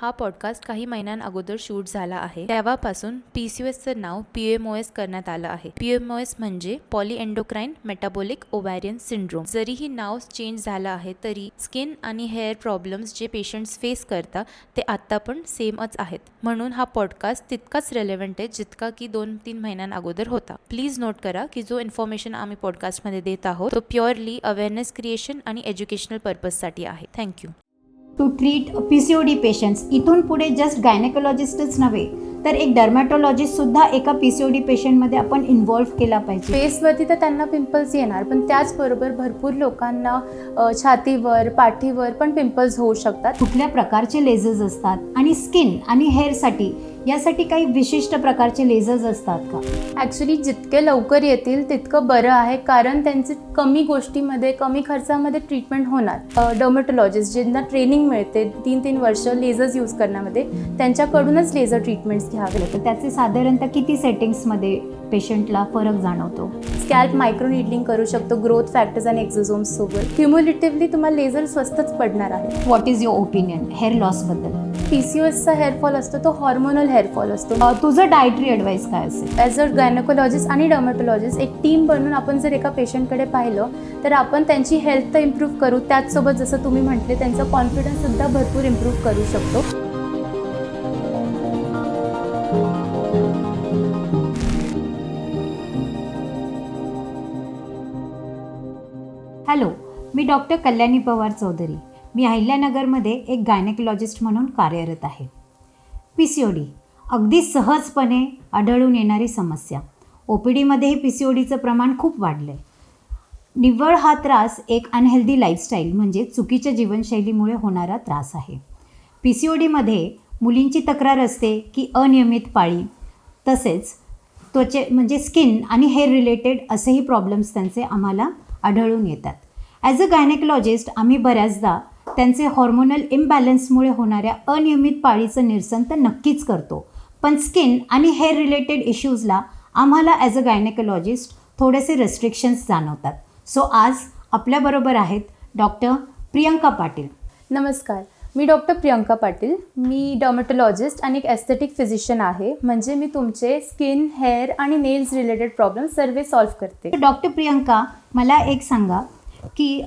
हा पॉडकास्ट काही महिन्यांअगोदर शूट झाला आहे. तेव्हापासून PCOSचं नाव PMOS करण्यात आलं आहे. PMOS म्हणजे पॉलीएंडोक्राइन मेटाबॉलिक ओव्हॅरियन सिंड्रोम. जरीही नाव चेंज झालं आहे तरी स्किन आणि हेअर प्रॉब्लेम्स जे पेशंट्स फेस करतात ते आत्ता पण सेमच आहेत. म्हणून हा पॉडकास्ट तितकाच रेलेव्हंट आहे जितका की 2-3 महिन्यांअगोदर होता. प्लीज नोट करा की जो इन्फॉर्मेशन आम्ही पॉडकास्टमध्ये देत आहोत तो प्युअरली अवेअरनेस क्रिएशन आणि एज्युकेशनल पर्पजसाठी आहे. Thank you. To treat PCOD patients. इथून पुढे जस्ट गायनेकोलॉजिस्टच नव्हे तर एक डर्मॅटोलॉजिस्ट सुद्धा एका PCOD पेशंटमध्ये आपण इन्व्हॉल्व्ह केला पाहिजे. फेसवरती तर त्यांना पिंपल्स येणार, पण त्याचबरोबर भरपूर लोकांना छातीवर पाठीवर पण पिंपल्स होऊ शकतात. कुठल्या प्रकारचे लेझर्स असतात आणि स्किन आणि हेअरसाठी यासाठी काही विशिष्ट प्रकारचे लेझर्स असतात का? ॲक्च्युली जितके लवकर येतील तितकं बरं आहे, कारण त्यांचे कमी गोष्टीमध्ये कमी खर्चामध्ये ट्रीटमेंट होणार. डर्मॅटोलॉजिस्ट ज्यांना ट्रेनिंग मिळते 3-3 वर्ष लेझर्स यूज करण्यामध्ये, त्यांच्याकडूनच लेझर ट्रीटमेंट्स घ्यावे. तर त्याचे साधारणतः किती सेटिंग्समध्ये पेशंटला फरक जाणवतो? स्कॅल्प मायक्रो नीडलिंग करू शकतो ग्रोथ फॅक्टर्स आणि एक्झोझोम्स सोबत. क्युम्युलेटिव्हली तुम्हाला लेझर स्वस्तच पडणार आहे. What is your opinion hair लॉसबद्दल? PCOSचा हेअरफॉल असतो तो हॉर्मोनल हेअरफॉल असतो. तुझं डायटरी ॲडवाईस काय असेल? ॲज अ गायनेकोलॉजिस्ट आणि डर्मॅटोलॉजिस्ट एक टीम बनून आपण जर एका पेशंटकडे पाहिलं तर आपण त्यांची हेल्थ तर इम्प्रूव्ह करू, त्याचसोबत जसं तुम्ही म्हटले त्यांचा कॉन्फिडन्ससुद्धा भरपूर इम्प्रूव्ह करू शकतो. हॅलो, मी डॉक्टर कल्याणी पवार चौधरी. मी अहिल्यानगरमध्ये एक गायनेकोलॉजिस्ट म्हणून कार्यरत आहे. PCOD अगदी सहजपणे आढळून येणारी समस्या. OPDमध्येही PCODचं प्रमाण खूप वाढलं आहे. निव्वळ हा त्रास एक अनहेल्दी लाईफस्टाईल म्हणजे चुकीच्या जीवनशैलीमुळे होणारा त्रास आहे. PCODमध्ये मुलींची तक्रार असते की अनियमित पाळी, तसेच त्वचे म्हणजे स्किन आणि हेअर रिलेटेड असेही प्रॉब्लेम्स त्यांचे आम्हाला आढळून येतात. ॲज अ गायनेकोलॉजिस्ट आम्ही बऱ्याचदा त्यांचे हॉर्मोनल इम्बॅलन्समुळे होणाऱ्या अनियमित पाळीचं निरसन तर नक्कीच करतो, पण स्किन आणि हेअर रिलेटेड इश्यूजला आम्हाला ॲज अ गायनेकोलॉजिस्ट थोडेसे रेस्ट्रिक्शन्स जाणवतात. सो आज आपल्याबरोबर आहेत डॉक्टर प्रियंका पाटील. नमस्कार, मी डॉक्टर प्रियंका पाटील. मी डर्मॅटोलॉजिस्ट आणि एक एस्थेटिक फिजिशियन आहे. म्हणजे मी तुमचे स्किन, हेअर आणि नेल्स रिलेटेड प्रॉब्लेम सर्व सॉल्व्ह करते. डॉक्टर प्रियंका, मला एक सांगा की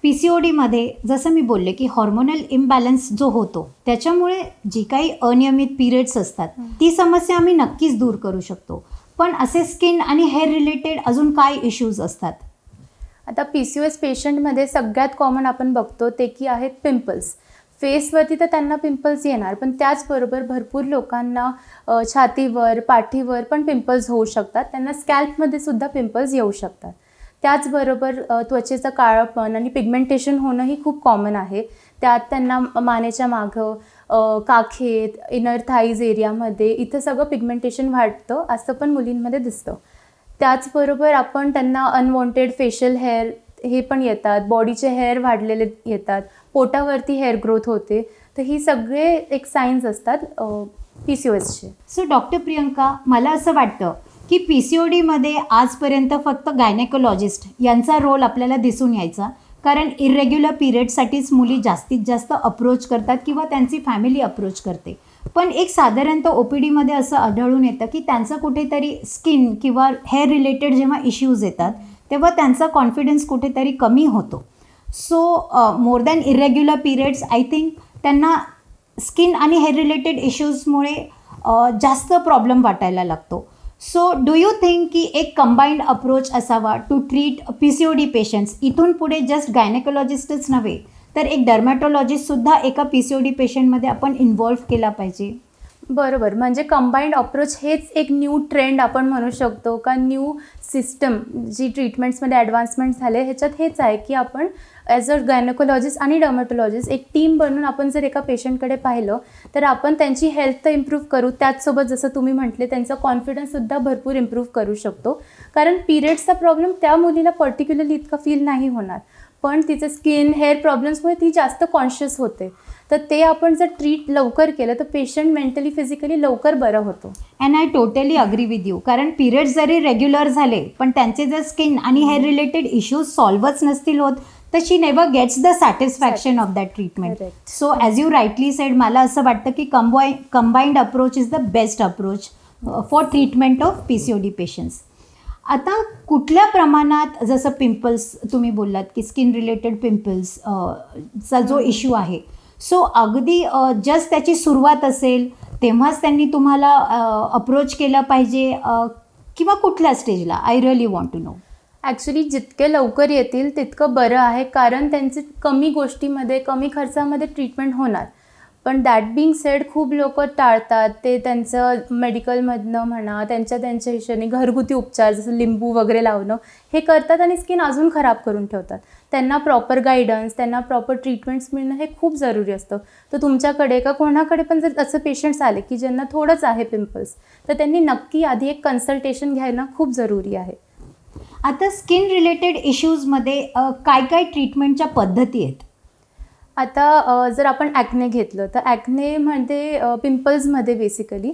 PCODमध्ये जसं मी बोलले की हॉर्मोनल इम्बॅलन्स जो होतो त्याच्यामुळे जी काही अनियमित पिरियड्स असतात ती समस्या आम्ही नक्कीच दूर करू शकतो, पण असे स्किन आणि हेअर रिलेटेड अजून काय इश्यूज असतात? आता PCOS पेशंटमध्ये सगळ्यात कॉमन आपण बघतो ते की आहेत पिंपल्स. फेसवरती तर त्यांना पिंपल्स येणार, पण त्याचबरोबर भरपूर लोकांना छातीवर पाठीवर पण पिंपल्स होऊ शकतात. त्यांना स्कॅल्पमध्ये सुद्धा पिंपल्स येऊ शकतात. त्याचबरोबर त्वचेचं काळपण आणि पिगमेंटेशन होणं ही खूप कॉमन आहे. त्यात त्यांना मानेच्या मागं, काखेत, इनर थाईज एरियामध्ये इथं सगळं पिगमेंटेशन वाढतं, असं पण मुलींमध्ये दिसतं. त्याचबरोबर आपण त्यांना अनवॉन्टेड फेशियल हेअर हे पण येतात, बॉडीचे हेअर वाढलेले येतात, पोटावरती हेअर ग्रोथ होते. तर ही सगळे एक साईन्स असतात PCOSचे. सो डॉक्टर प्रियंका, मला असं वाटतं की PCODमध्ये आजपर्यंत फक्त गायनेकोलॉजिस्ट यांचा रोल आपल्याला दिसून यायचा, कारण इरेग्युलर पिरियडसाठीच मुली जास्तीत जास्त अप्रोच करतात किंवा त्यांची फॅमिली अप्रोच करते. पण एक साधारणतः OPDमध्ये असं आढळून येतं की त्यांचं कुठेतरी स्किन किंवा हेअर रिलेटेड जेव्हा इश्यूज येतात तेव्हा त्यांचा कॉन्फिडन्स कुठेतरी कमी होतो. So more than irregular periods I think त्यांना स्किन आणि हेअर रिलेटेड इश्यूजमुळे जास्त प्रॉब्लेम वाटायला लागतो. सो डू यू थिंक की एक कंबाईंड अप्रोच असावा टू ट्रीट PCOD पेशंट्स? इथून पुढे जस्ट गायनेकोलॉजिस्टच नव्हे तर एक डर्मॅटोलॉजिस्टसुद्धा एका PCOD पेशंटमध्ये आपण इन्व्हॉल्व्ह केला पाहिजे. बरोबर, म्हणजे कंबाईंड अप्रोच हेच एक न्यू ट्रेंड आपण म्हणू शकतो का न्यू सिस्टम जी ट्रीटमेंट्समध्ये ॲडव्हान्समेंट झाले ह्याच्यात हेच आहे की आपण ॲज अ गायनेकोलॉजिस्ट आणि डर्मॅटोलॉजिस्ट एक टीम बनून आपण जर एका पेशंटकडे पाहिलं तर आपण त्यांची हेल्थ तर इम्प्रूव्ह करू, त्याचसोबत जसं तुम्ही म्हटले त्यांचा कॉन्फिडन्ससुद्धा भरपूर इम्प्रूव्ह करू शकतो. कारण पिरियड्सचा प्रॉब्लेम त्या मुलीला पर्टिक्युलरली इतका फील नाही होणार, पण तिचं स्किन हेअर प्रॉब्लेम्समुळे ती जास्त कॉन्शियस होते. तर ते आपण जर ट्रीट लवकर केलं तर पेशंट मेंटली फिजिकली लवकर बरं होतो. And I totally agree with you. कारण पिरियड्स जरी रेग्युलर झाले पण त्यांचे जर स्किन आणि हेअर रिलेटेड इश्यूज सॉल्वच नसतील होत तर she never gets the satisfaction of that treatment. Correct. So as you rightly said, मला असं वाटतं की combined approach is the best approach for treatment of PCOD patients. आता कुठल्या प्रमाणात, जसं पिंपल्स तुम्ही बोललात की स्किन रिलेटेड पिंपल्स चा जो इश्यू आहे, सो अगदी जस्ट त्याची सुरुवात असेल तेव्हाच त्यांनी तुम्हाला अप्रोच केलं पाहिजे किंवा कुठल्या स्टेजला? I really want to know. Actually जितके लवकर येतील तितकं बरं आहे, कारण त्यांचे कमी गोष्टीमध्ये कमी खर्चामध्ये ट्रीटमेंट होणार. पण दॅट बिंग सेड, खूप लोक टाळतात. ते त्यांचं मेडिकलमधनं म्हणा, त्यांच्या हिशोबाने घरगुती उपचार जसं लिंबू वगैरे लावणं हे करतात आणि स्किन अजून खराब करून ठेवतात. त्यांना प्रॉपर गायडन्स, त्यांना प्रॉपर ट्रीटमेंट्स मिळणं हे खूप जरुरी असतं. तर तुमच्याकडे का कोणाकडे पण जर असं पेशंट्स आले की ज्यांना थोडंच आहे पिंपल्स, तर त्यांनी नक्की आधी एक कन्सल्टेशन घ्यायला खूप जरुरी आहे. आता स्किन रिलेटेड इश्यूजमध्ये काय काय ट्रीटमेंटच्या पद्धती आहेत? आता जर आपण ॲक्ने घेतलं तर ॲक्नेमध्ये पिंपल्समध्ये बेसिकली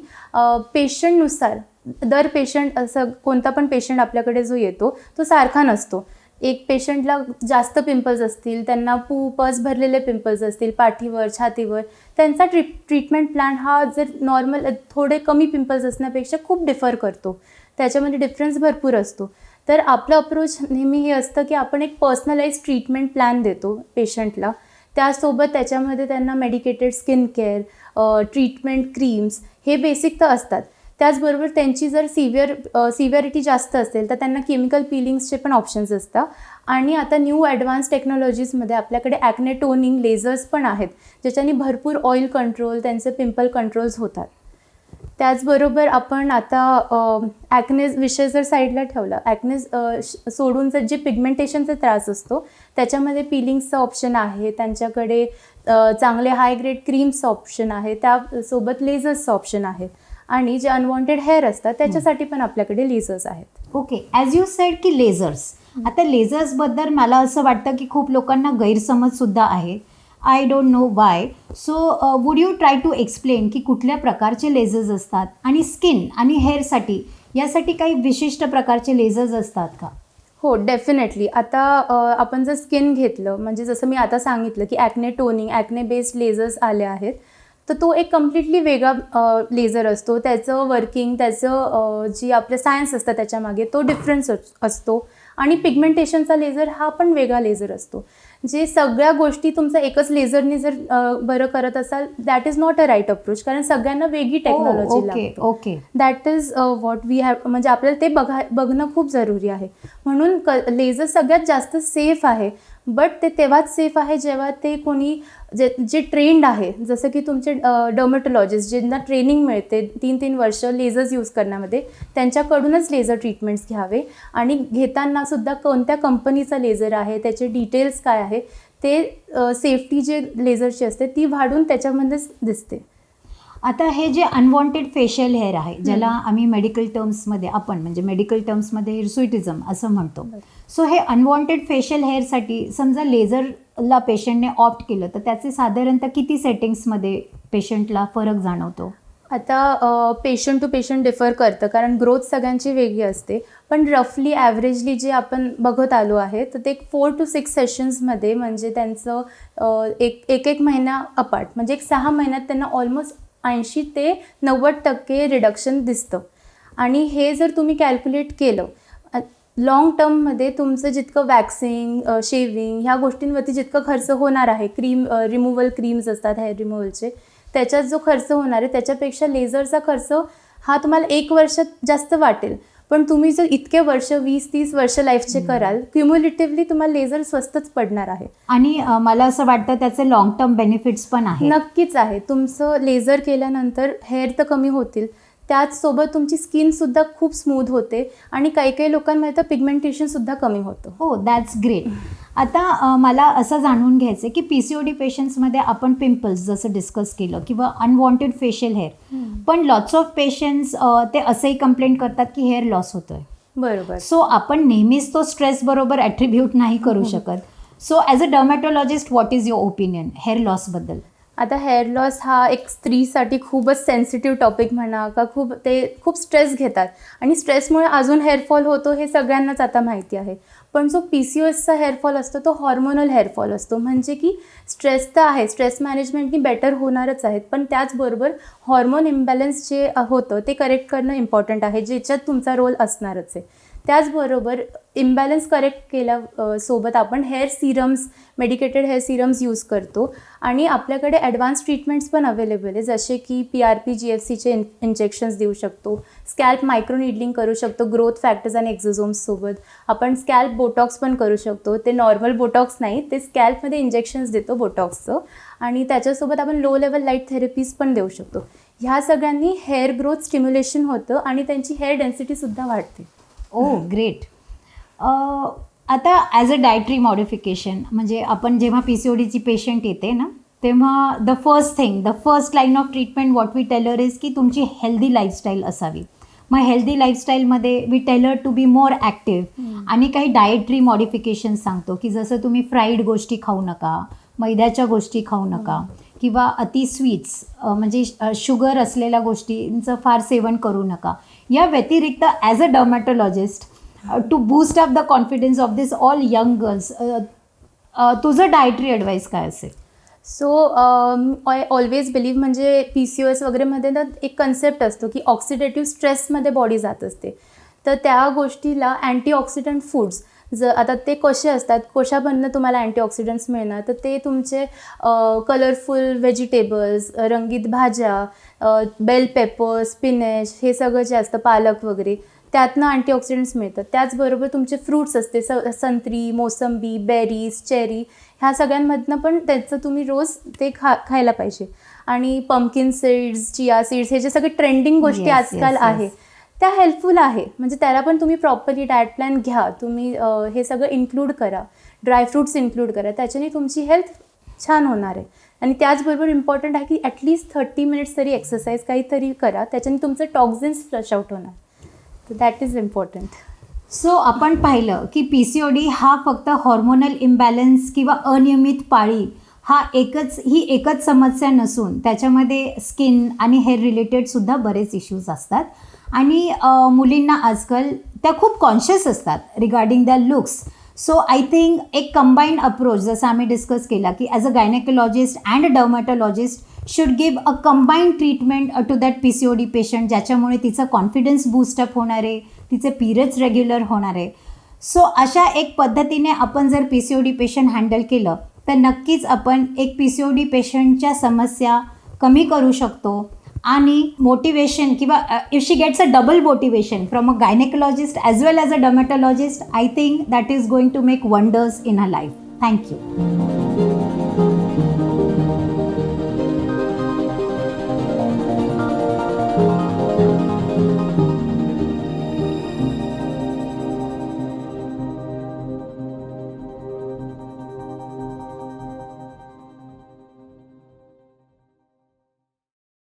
पेशंटनुसार, दर पेशंट असं कोणता पण पेशंट आपल्याकडे जो येतो तो सारखा नसतो. एक पेशंटला जास्त पिंपल्स असतील, त्यांना पस भरलेले पिंपल्स असतील पाठीवर, छातीवर, त्यांचा ट्रीटमेंट प्लॅन हा जर नॉर्मल थोडे कमी पिंपल्स असण्यापेक्षा खूप डिफर करतो. त्याच्यामध्ये डिफरन्स भरपूर असतो. तर आपलं अप्रोच नेहमी हे असतं की आपण एक पर्सनलाइज ट्रीटमेंट प्लॅन देतो पेशंटला. त्यासोबत त्याच्यामध्ये त्यांना medicated skin care, treatment creams हे बेसिक तर असतात. त्याचबरोबर त्यांची जर सिव्हिअरिटी जास्त असेल तर त्यांना केमिकल पिलिंग्सचे पण ऑप्शन्स असतात. आणि आता न्यू ॲडव्हान्स टेक्नॉलॉजीजमध्ये आपल्याकडे ॲक्ने टोनिंग लेझर्स पण आहेत, ज्याच्याने भरपूर ऑइल कंट्रोल, त्यांचे पिंपल कंट्रोल्स होतात. त्याचबरोबर आपण आता ॲक्ने विषय जर साईडला ठेवला, ॲक्ने सोडून जर जे पिगमेंटेशनचा त्रास असतो त्याच्यामध्ये पिलिंग्सचं ऑप्शन आहे, त्यांच्याकडे चांगले हाय ग्रेड क्रीम्सचं ऑप्शन आहे, त्यासोबत लेझर्सचं ऑप्शन आहे. आणि जे अनवॉन्टेड हेअर असतात त्याच्यासाठी पण आपल्याकडे लेझर्स आहेत. ओके, ॲज यू सेड की लेझर्स. आता लेझर्सबद्दल मला असं वाटतं की खूप लोकांना गैरसमजसुद्धा आहे. I don't know why. So would you try to explain की कुठल्या प्रकारचे लेझर्स असतात आणि स्किन आणि हेअरसाठी यासाठी काही विशिष्ट प्रकारचे लेझर्स असतात का? हो, डेफिनेटली. आता आपण जर स्किन घेतलं, म्हणजे जसं मी आता सांगितलं की acne toning, acne based lasers आले आहेत, तर तो एक कम्प्लिटली वेगळा लेझर असतो. त्याचं वर्किंग, त्याचं जी आपलं सायन्स असतं त्याच्यामागे तो डिफरन्स असतो. आणि पिगमेंटेशनचा लेझर हा पण वेगळा लेझर असतो. जे सगळ्या गोष्टी तुमचं एकच लेझरने जर बरं करत असाल, that is not a right approach, कारण सगळ्यांना वेगळी टेक्नॉलॉजी लागते. Okay, that is what we have, म्हणजे आपल्याला ते बघणं खूप जरुरी आहे. म्हणून लेझर सगळ्यात जास्त सेफ आहे, बट ते तेव्हाच सेफ आहे जेव्हा ते कोणी जे ट्रेंड आहे, जसं की तुमचे डर्मेटोलॉजिस्ट ज्यांना ट्रेनिंग मिळते 3-3 वर्ष लेझर्स यूज करण्यामध्ये, त्यांच्याकडूनच लेझर ट्रीटमेंट्स घ्यावे. आणि घेताना सुद्धा कोणत्या कंपनीचा लेझर आहे, त्याचे डिटेल्स काय आहे, ते सेफ्टी जे लेझरची असते ती वाढून त्याच्यामध्येच दिसते. आता हे जे अनवॉन्टेड फेशियल हेअर आहे, ज्याला आम्ही मेडिकल टर्म्समध्ये हिरसुइटिझम असं म्हणतो. सो हे अनवॉन्टेड फेशियल हेअरसाठी समजा लेझरला पेशंटने ऑप्ट केलं तर त्याचे साधारणतः किती सेटिंग्समध्ये पेशंटला फरक जाणवतो? आता पेशंट टू पेशंट डिफर करतं, कारण ग्रोथ सगळ्यांची वेगळी असते. पण रफली ॲव्हरेजली जे आपण बघत आलो आहे, तर ते 4 to 6 सेशन्समध्ये, म्हणजे त्यांचं एक महिना अपार्ट, म्हणजे एक 6 महिन्यात त्यांना ऑलमोस्ट 80 ते 90% रिडक्शन दिसतं. आणि हे जर तुम्ही कॅल्क्युलेट केलं लाँग टर्ममध्ये, तुमचं जितकं वॅक्सिंग, शेविंग ह्या गोष्टींवरती जितकं खर्च होणार आहे, रिमूव्हल क्रीम्स असतात हेअर रिमूव्हलचे, त्याच्यात जो खर्च होणार आहे त्याच्यापेक्षा लेझरचा खर्च हा तुम्हाला 1 वर्षात जास्त वाटेल. पण तुम्ही जर इतके वर्ष 20-30 वर्ष लाईफचे कराल, क्युम्युलेटिव्हली तुम्हाला लेझर स्वस्तच पडणार आहे. आणि मला असं वाटतं त्याचे लॉंग टर्म बेनिफिट्स पण आहे. नक्कीच आहे. तुमचं लेझर केल्यानंतर हेअर तर कमी होतील, त्याचसोबत तुमची स्किनसुद्धा खूप स्मूथ होते आणि काही काही लोकांमध्ये तर पिगमेंटेशनसुद्धा कमी होतं. हो, दॅट्स ग्रेट. आता मला असं जाणून घ्यायचं आहे की PCOD पेशंट्समध्ये आपण पिंपल्स जसं डिस्कस केलं किंवा अनवॉन्टेड फेशियल हेअर, पण लॉट्स ऑफ पेशंट्स ते असंही कंप्लेंट करतात की हेअर लॉस होतोय. बरोबर. सो आपण नेहमीच तो स्ट्रेस बरोबर ॲट्रिब्यूट नाही करू शकत. So as a dermatologist, what is your opinion hair लॉसबद्दल? आता हेअर लॉस हा एक स्त्रीसाठी खूपच सेन्सिटिव्ह टॉपिक म्हणा का, खूप स्ट्रेस घेतात आणि स्ट्रेसमुळे अजून हेअरफॉल होतो हे सगळ्यांनाच आता माहिती आहे. पण जो PCOSचा हेअरफॉल असतो तो हॉर्मोनल हेअरफॉल असतो. म्हणजे की स्ट्रेस तर आहे, स्ट्रेस मॅनेजमेंटनी बेटर होणारच आहेत, पण त्याचबरोबर हॉर्मोन इम्बॅलन्स जे होतं ते करेक्ट करणं इम्पॉर्टंट आहे, ज्याच्यात तुमचा रोल असणारच आहे. त्याचबरोबर इम्बॅलन्स करेक्ट केल्या सोबत आपण hair serums, medicated hair serums use करतो आणि आपल्याकडे ॲडव्हान्स ट्रीटमेंट्स पण अवेलेबल आहे, जसे की PRP GFCचे इंजेक्शन्स देऊ शकतो, स्कॅल्प मायक्रो निडलिंग करू शकतो ग्रोथ फॅक्टर्स आणि एक्झोझोम्ससोबत. आपण स्कॅल्प बोटॉक्स पण करू शकतो. ते नॉर्मल बोटॉक्स नाही, ते स्कॅल्पमध्ये इंजेक्शन्स देतो बोटॉक्सचं, आणि त्याच्यासोबत आपण लो लेवल लाईट थेरपीज पण देऊ शकतो. ह्या सगळ्यांनी हेअर ग्रोथ स्टिम्युलेशन होतं आणि त्यांची हेअर डेन्सिटीसुद्धा वाढते. ग्रेट. आता ॲज अ डायटरी मॉडिफिकेशन, म्हणजे आपण जेव्हा PCODची पेशंट येते ना, तेव्हा the first line of treatment what we tailor is की तुमची हेल्दी लाईफस्टाईल असावी. मग हेल्दी लाईफस्टाईलमध्ये we tailor to be more active आणि काही डायटरी मॉडिफिकेशन सांगतो की जसं तुम्ही फ्राईड गोष्टी खाऊ नका, मैद्याच्या गोष्टी खाऊ नका, किंवा अति स्वीट्स म्हणजे शुगर असलेल्या गोष्टींचं फार सेवन करू नका. या व्यतिरिक्त as a dermatologist to boost up the confidence of this all young girls, तुझं डायटरी ॲडवाईस काय असेल? सो आय ऑलवेज बिलीव्ह, म्हणजे PCOS वगैरेमध्ये ना एक कन्सेप्ट असतो की ऑक्सिडेटिव्ह स्ट्रेसमध्ये बॉडी जात असते, तर त्या गोष्टीला अँटीऑक्सिडंट फूड्स आता ते कसे असतात, कशामधनं तुम्हाला अँटीऑक्सिडंट्स मिळणार, तर ते तुमचे कलरफुल व्हेजिटेबल्स, रंगीत भाज्या, बेल पेपर, स्पिनेच, हे सगळं जे असतं, पालक वगैरे, त्यातनं अँटीऑक्सिडंट्स मिळतात. त्याचबरोबर तुमचे फ्रूट्स असते, संत्री, मोसंबी, बेरीज, चेरी, ह्या सगळ्यांमधनं पण त्याचं तुम्ही रोज ते खायला पाहिजे. आणि पंपकिन सीड्स, चिया सीड्स, हे जे सगळे ट्रेंडिंग गोष्टी आजकाल आहे त्या हेल्पफुल आहे. म्हणजे त्याला पण तुम्ही प्रॉपरली डाएट प्लॅन घ्या, तुम्ही हे सगळं इन्क्लूड करा, ड्रायफ्रूट्स इन्क्लूड करा, त्याच्याने तुमची हेल्थ छान होणार आहे. आणि त्याचबरोबर इम्पॉर्टंट आहे की ॲटलीस्ट 30 मिनिट्स तरी एक्सरसाइज काहीतरी करा, त्याच्याने तुमचं टॉक्झिन्स फ्लश आउट होणार. तर दॅट इज इम्पॉर्टंट. सो आपण पाहिलं की PCOD हा फक्त हॉर्मोनल इम्बॅलन्स किंवा अनियमित पाळी ही एकच समस्या नसून त्याच्यामध्ये स्किन आणि हेअर रिलेटेडसुद्धा बरेच इश्यूज असतात. आणि मुलींना आजकाल त्या खूप कॉन्शियस असतात regarding the looks. So I think एक कंबाईंड अप्रोच, जसं आम्ही डिस्कस केला की as a gynaecologist and a dermatologist should give a combined treatment to that PCOD patient, ज्याच्यामुळे तिचा कॉन्फिडन्स बूस्टअप होणार आहे, तिचे पिरियड्स रेग्युलर होणार आहे. सो अशा एक पद्धतीने आपण जर PCOD पेशंट हँडल केलं तर नक्कीच आपण एक PCOD पेशंटच्या समस्या कमी करू शकतो. आणि मोटिवेशन किंवा if she gets a double motivation from a gynaecologist as well as a dermatologist, I think that is going to make wonders in her life. Thank you.